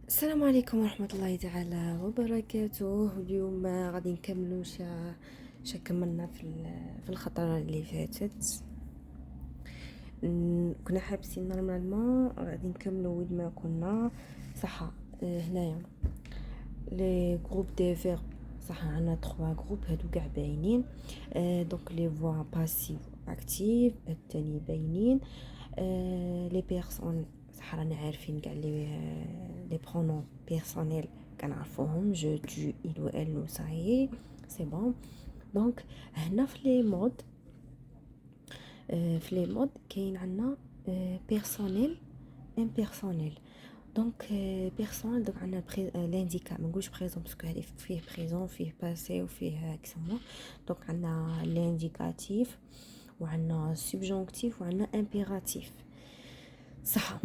السلام عليكم ورحمة الله تعالى وبركاته. اليوم غادي نكملو شا كملنا في الخطرة اللي فاتت. كنا حابسين نورمالمون غادي نكملو وين ما كنا صح. هنايا لي جروب دي فيرب صح، عندنا 3 جروب هادو كاع باينين. دونك لي فوا باسيف اكتيف الثاني باينين. لي بيرسون صح رانا عارفين كاع لي برونون بيرسونيل كنعرفوهم جو تو il ou elle nous ça y est c'est bon. دونك هنا في لي مود كاين عندنا بيرسونيل امبيرسونيل. دونك بيرسونيل دوك عندنا لانديكا ما نقولش بريزون باسكو هذه فيه بريزون فيه باسي وفيه اكسيمون. دونك عندنا لانديكاتيف وعندنا سوبجونكتيف وعندنا امبيراتيف صح.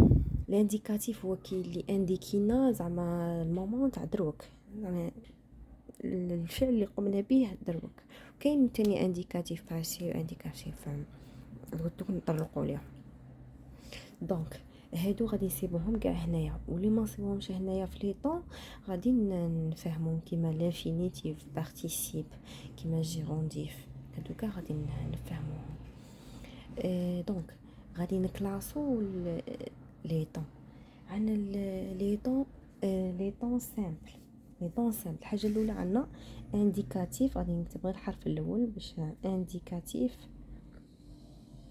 لانديكاتيف هو كي اللي انديكينا زعما المومون تاع دروك، زعما الفعل اللي قمنا به دروك. كاين تاني انديكاتيف باسي وانديكاتيف دوك نطرقوا ليهم. دونك هادو غادي نسيبوهم كاع هنايا، واللي ما نسيبوهمش هنايا في لي طون غادي نفهمهم كيما لانفينيتيف بارتيسيب كيما جيرونديف، هادو كاع غادي نفهموهم. دونك غادي نكلاسو لي طون. عندنا لي طون سامبل. الحاجه الاولى عندنا انديكاتيف، غادي نكتب غير الحرف الاول باش انديكاتيف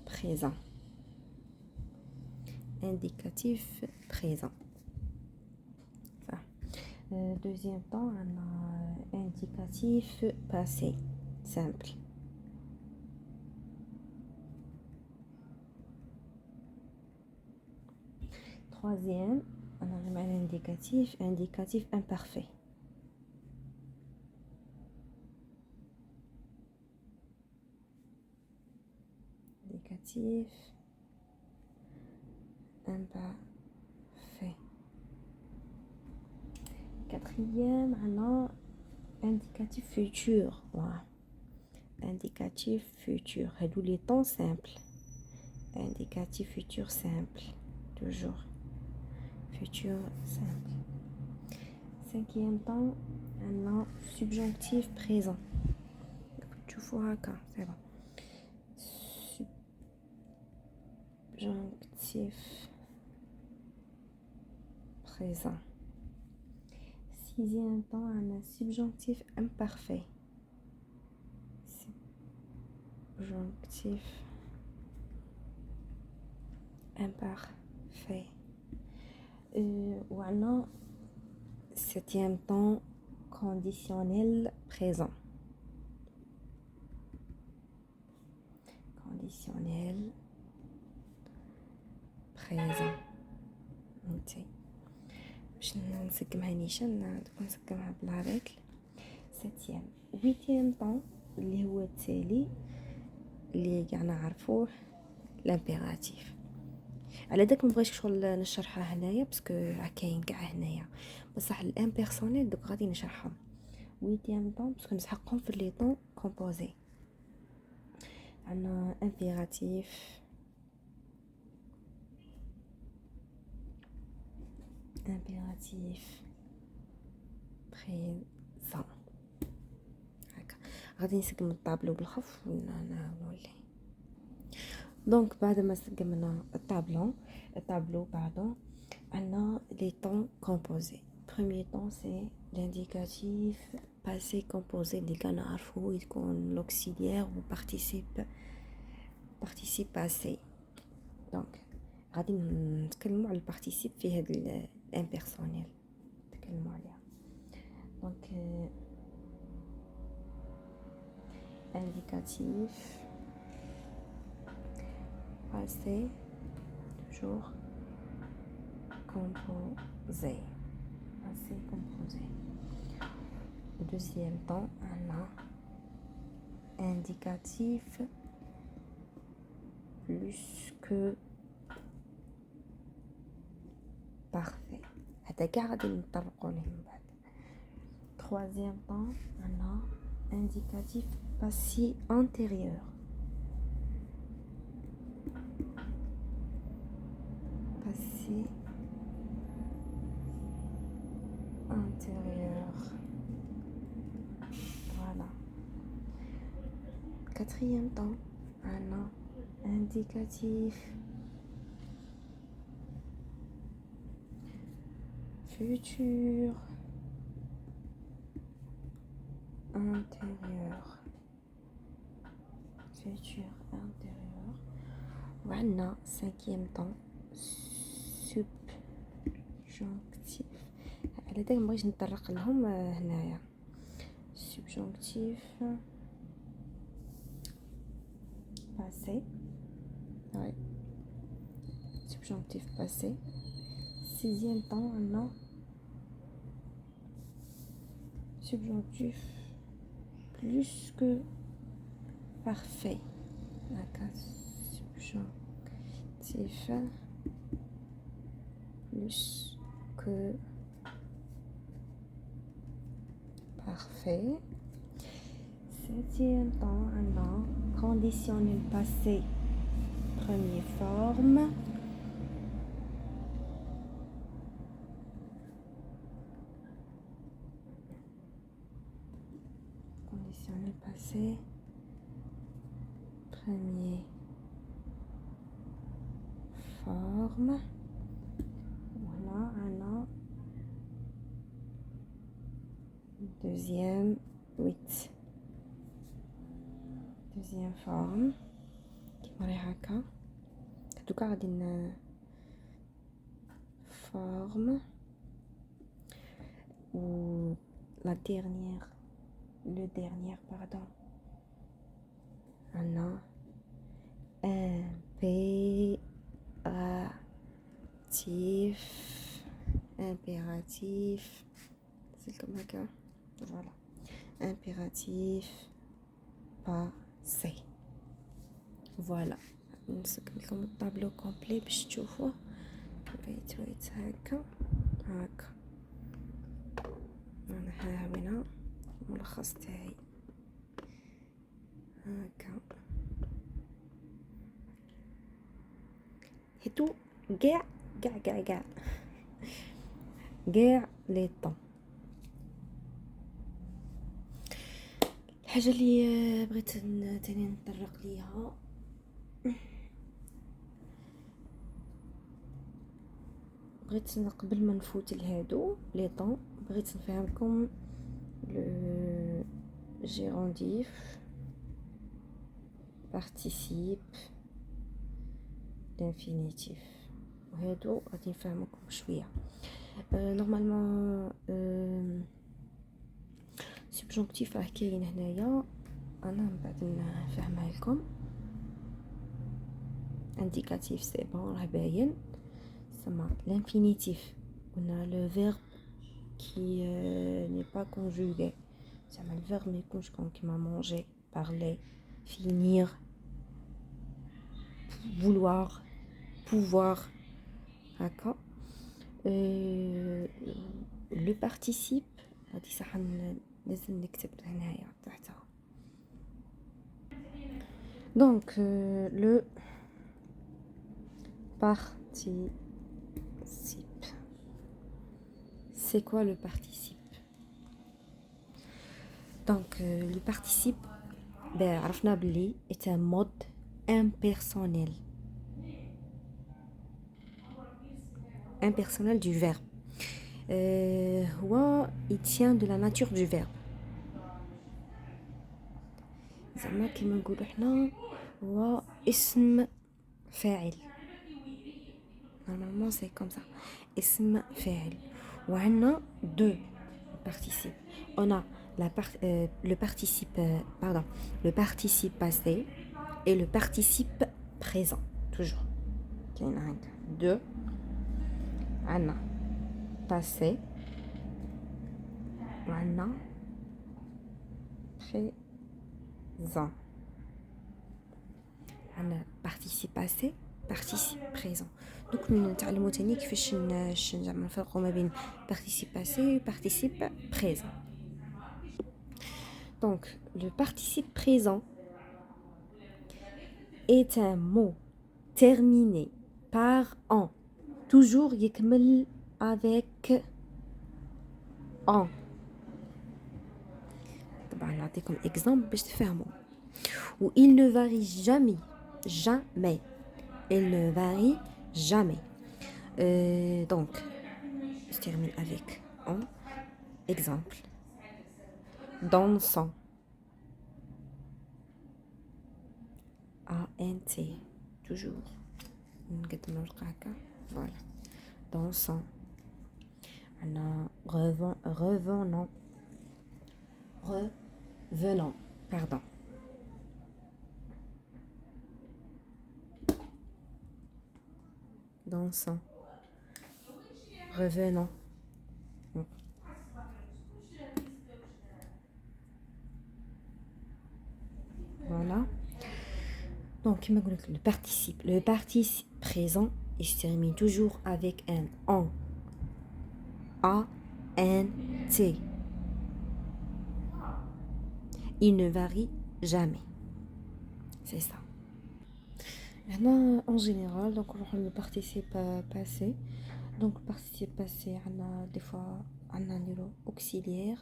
بريزون. indicatif présent. Ça. Deuxième temps, on a indicatif passé simple. Troisième, on a un indicatif imparfait. Indicatif imparfait. Quatrième, on a indicatif futur. Voilà. Indicatif futur. Redou les temps simples. Indicatif futur simple. Toujours. Futur simple. Cinquième temps, on a subjonctif présent. Tu vois quand c'est bon. Subjonctif présent. Sixième temps, on a subjonctif imparfait. Subjonctif imparfait. Ou on a septième temps, conditionnel présent. Conditionnel présent. Ok. باش نسقمها نيشان دوك نسقمها بلا ريكل. سيتيام. ويتيام طون اللي هو التالي اللي كاع نعرفوه لامبيراتيف. على داك ما بغيتش شغل نشرحها هنايا باسكو كاين كاع هنايا، بصح الامبيرسونيل دوك غادي نشرحهم. ويتيام طون باسكو نسحقهم في لي طون كومبوزي. عندنا امبيراتيف présent. هكا غادي نسقم الطابلو بالخف ونولي. دونك بعد ما سقمنا الطابلو بعدو عندنا لي طون كومبوزي. premier temps c'est l'indicatif passé composé اللي كنعرفو يكون l'auxiliaire ou participe passé. دونك غادي نتكلموا على البارتيسيب في هذا الامبيرسونيل نتكلموا عليها. دونك indicatif passé toujours composé. Passé composé. Au deuxième temps, on a indicatif plus que parfait. هذا كاع غادي نطرقوا ليه من بعد. Troisième temps, on a indicatif passé antérieur. Passé intérieur. Voilà. Quatrième temps, un indicatif. Futur. Intérieur. Futur intérieur. Voilà, cinquième temps. Subjonctif. على داك مبغيتش نطرق لهم هنايا. Subjonctif passé. Ouais. Subjonctif passé. Sixième temps, non. Subjonctif plus que parfait. D'accord. Subjonctif plus que parfait. Septième temps, non. Conditionnel passé. Première forme. Conditionnel passé. Première forme. Voilà, un an. Deuxième, 8. Deuxième forme. كيما راهي هكا. دوكا غادي forme ou la dernière, le dernier, pardon. Un an. Impératif, c'est comme ça. Voilà. Impératif passé. Voilà. نسكب لكم الطابلو كومبلي باش تشوفوه. ويت هكا انا ها هنا الملخص تاعي هكا. هادو كاع لي طون. الحاجه اللي بغيت تاني نطرق ليها بغيت قبل ما نفوت لهادو لي طون بغيت نفهمكم لو جيرونديف بارتيسيب l'infinitif وهادو غادي نفهمكم شويه. نورمالمون سبجونكتيف راه كاين هنايا، انا من بعد نفهمها لكم. انديكاتيف سي بون راه باين. سما l'infinitif قلنا لو فيرب كي ني با كونجوغي، زعما الفيرب ما يكونش كيما مونجي، بارلي، finir, vouloir, pouvoir. D'accord. Le participe هادي صح لازم نكتب هنايا تحتها. Donc le participe. C'est quoi le participe? Donc le participe عرفنا بلي est un mode impersonnel. Impersonnel du verbe. هو il tient de la nature du verbe. زعما كيما نقولوا حنا هو اسم فاعل. Normalement c'est comme ça. اسم فاعل. وعندنا deux participes. On a le participe passé et le participe présent. Toujours. كاين deux. عندنا passé وعندنا présent. عندنا participe passé participe présent. Donc نتعلموا تاني كيفاش زعما نفرقوا ما بين participe passé et participe présent. Donc le participe présent est un mot terminé par en. Toujours يكمل avec en. طبعا نعطيكم exemple باش تفهموا. Ou il ne varie jamais. Jamais. Il ne varie jamais. Donc, je termine avec en. Exemple. Dansant. A-N-T. Toujours. Voilà. Dansant. Revenant. Revenant. Pardon. Dansant. Revenant. Voilà. Donc, le participe. Le participe présent, il se termine toujours avec un en. A-N-T. Il ne varie jamais. C'est ça. Maintenant, en général, donc on le participe passé. Donc, le participe passé, on a des fois un auxiliaire.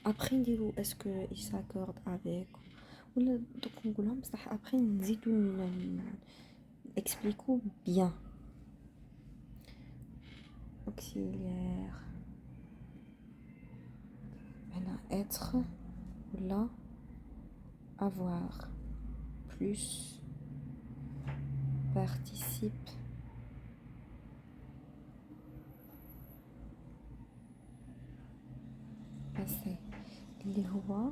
Après, est-ce qu'il s'accorde avec ou donc on dit après expliquons bien. Auxiliaire. On a être ou là avoir plus participe passé. اللي هو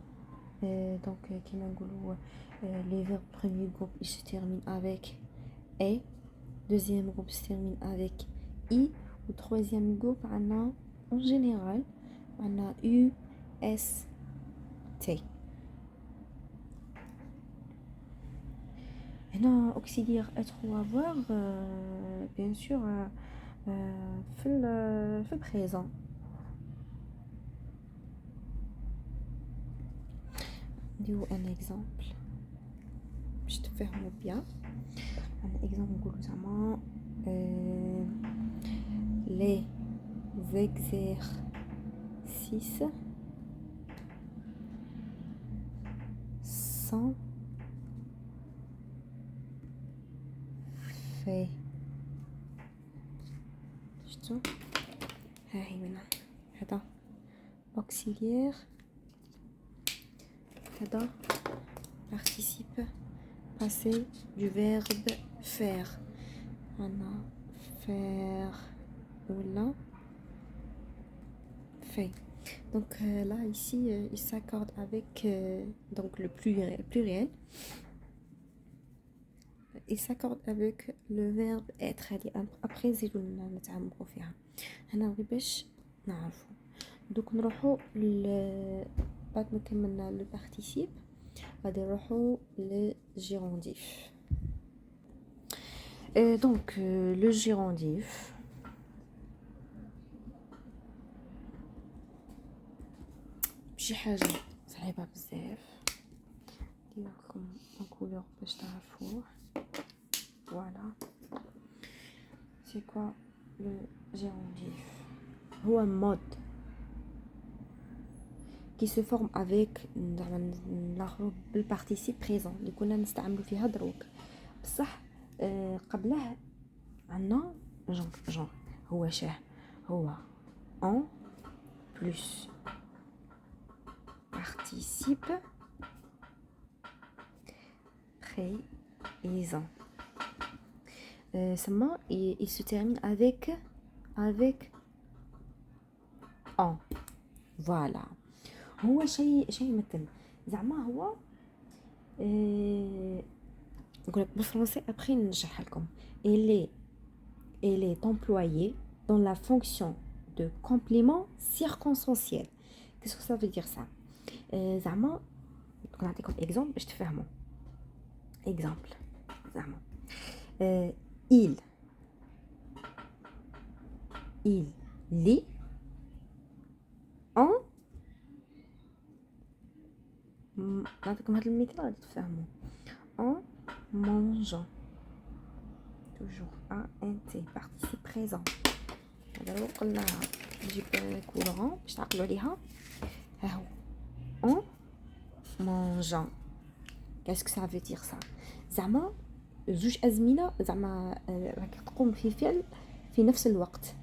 donc كما نقولوا les verbes premier groupe ils se terminent avec et, deuxième groupe se termine avec i, ou troisième groupe on a en général on a u, s, t. هنا auxiliaire être ou avoir bien sûr في le présent. نديرو un exemple باش تفهموا bien. un exemple نقولوا زعما les exercices sont faits. شفتوا ها هي هنا هذا auxiliaire هذا participe passé du verbe faire. On a faire ou là fait. Donc là ici il s'accorde avec donc le pluriel. Il s'accorde avec le verbe être. après نزيدو نتعمقوا فيها. هنا غير باش نعرفوا. دوك نروحوا بعد ما كملنا لو بارتيسيب غادي نروحوا للجيرونديف. Donc le gérondif شي حاجه صعيبه بزاف ندير لكم الكولور باش تعرفوه. Voilà. C'est quoi le gérondif? هو mode qui se forme avec le participe présent اللي كنا نستعملوا فيها دروك بصح قبله عندنا genre هو شاه هو en plus participe présent. Seulement il se termine avec en. Voilà. هو شيء مثل زعما هو نقول بالفرنسي après نشرح لكم. il est employé dans la fonction de complément circonstanciel. Qu'est-ce que ça veut dire ça? زعما نعطيكم exemple باش تفهموا. exemple زعما il lit en نعطيكم هذا المثال غادي تفهموا. en mangeant. Toujours A-N-T, participe présent. هذا هو قلناها. نجيب كولورون باش تعقلوا عليها. ها هو اون مونجون. كاسكو سا في دير سا؟ زعما زوج ازمنه، زعما راك تقوم في فعل في نفس الوقت،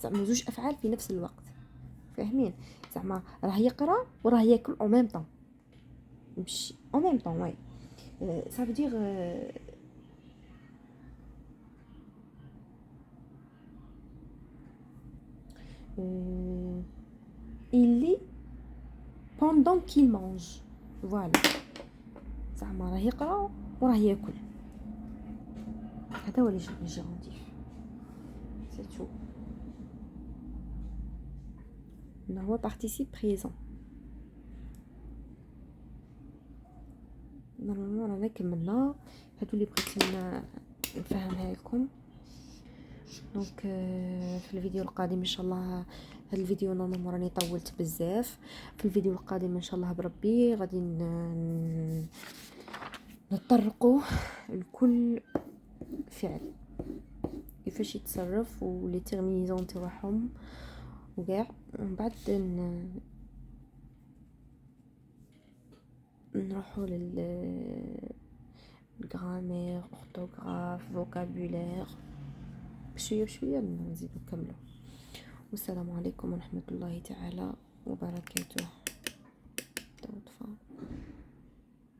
زعما زوج افعال في نفس الوقت، فاهمين؟ زعما راه يقرا وراه ياكل او ميم طون، مش او ميم طون. واي سا في دير il lit pendant qu'il mange. فوالا، زعما راه يقرا وراه ياكل. هذا هو اللي جيرونتيف. سي تو. هو بارتيسيب بريزون. نورمالمون رانا كملنا. هادو اللي بغيت نفهمها لكم. دونك في الفيديو القادم ان شاء الله. هاد الفيديو نورمالمون راني طولت بزاف. في الفيديو القادم ان شاء الله بربي غادي نطرقوا لكل فعل كيفاش يتصرف ولي تيرمينيزون تاعهم وكاع. من بعد نروحوا الجرامير، اورثوغراف، فوكابولير، بشويه بشويه نزيدو نكملو. والسلام عليكم ورحمه الله تعالى وبركاته.